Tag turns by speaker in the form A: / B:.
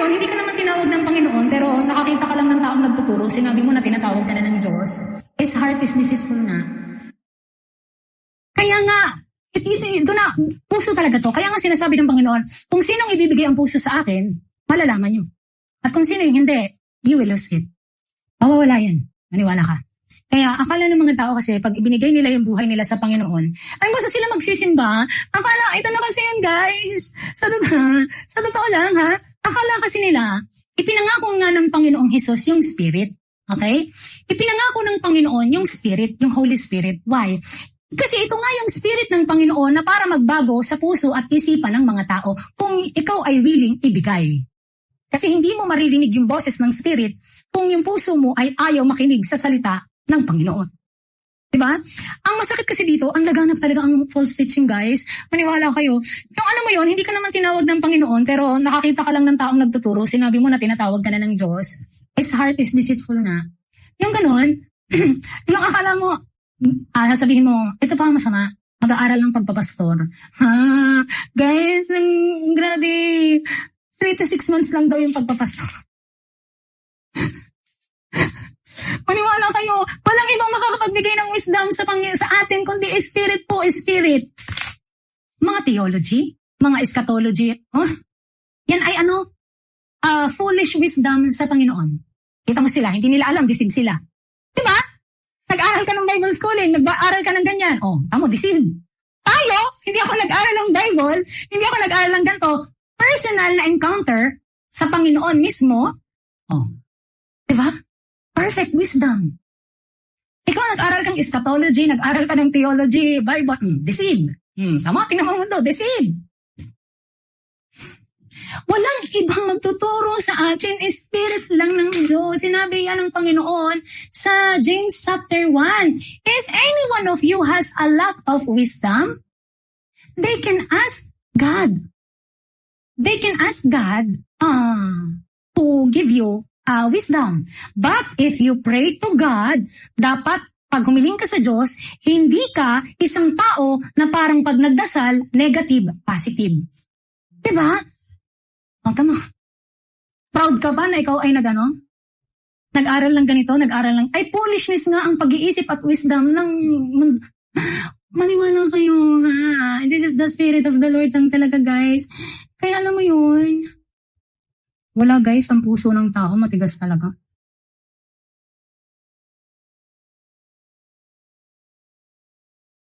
A: yun, hindi ka naman tinawag ng Panginoon, pero nakakita ka lang ng taong nagtuturo, sinabi mo na tinatawag ka na ng Diyos. His heart is deceitful na. Kaya nga, ito na, puso talaga to. Kaya nga sinasabi ng Panginoon, kung sinong ibibigay ang puso sa akin, malalaman nyo. At kung sino yung hindi, you will lose it. Mawawala yan. Maniwala ka. Kaya akala ng mga tao kasi pag ibinigay nila yung buhay nila sa Panginoon, ay basta sila magsisimba. Akala, ito na kasi yun guys. Sa totoo lang ha. Akala kasi nila, ipinangako nga ng Panginoong Hesus yung Spirit. Okay? Ipinangako ng Panginoon yung Spirit, yung Holy Spirit. Why? Kasi ito nga yung Spirit ng Panginoon na para magbago sa puso at isipan ng mga tao kung ikaw ay willing ibigay. Kasi hindi mo maririnig yung boses ng Spirit kung yung puso mo ay ayaw makinig sa salita ng Panginoon. Diba? Ang masakit kasi dito, ang laganap talaga ang false teaching, guys. Maniwala kayo. Yung alam mo yon, hindi ka naman tinawag ng Panginoon, pero nakakita ka lang ng taong nagtuturo, sinabi mo na tinatawag ka na ng Diyos. His heart is deceitful na. Yung ganun, yung akala mo, sasabihin mo, ito pa ang masama, mag-aaral ng pagpapastor. Guys, grabe, 3 to 6 months lang daw yung pagpapastor. Maniwala kayo, walang ibang makakapagbigay ng wisdom sa atin, kundi Spirit po, Spirit. Mga theology, mga eschatology, yan ay foolish wisdom sa Panginoon. Kita mo sila, hindi nila alam, deceive sila. Diba? Nag-aral ka ng Bible schooling, nag-aaral ka ng ganyan. Tamo, deceive. Tayo, hindi ako nag-aral ng Bible, hindi ako nag-aral ng ganito. Personal na encounter sa Panginoon mismo. Diba? Perfect wisdom. Ikaw nag-aral kang eschatology, nag-aral ka ng theology, Bible, deceive. Tama, tingnan mo ito, deceive. Walang ibang magtuturo sa atin, Spirit lang ng Diyos. Sinabi yan ng Panginoon sa James chapter 1. Is any one of you has a lack of wisdom? They can ask God. They can ask God to give you wisdom. But if you pray to God, dapat pag humiling ka sa Diyos, hindi ka isang tao na parang pag nagdasal, negative, positive. Diba? Tama. Proud ka ba na ikaw ay nag-aral lang ganito, nag-aral lang. Ay, foolishness nga ang pag-iisip at wisdom ng maniwala kayo, ha? This is the Spirit of the Lord lang talaga, guys. Kaya alam mo yun, wala guys, ang puso ng tao matigas talaga.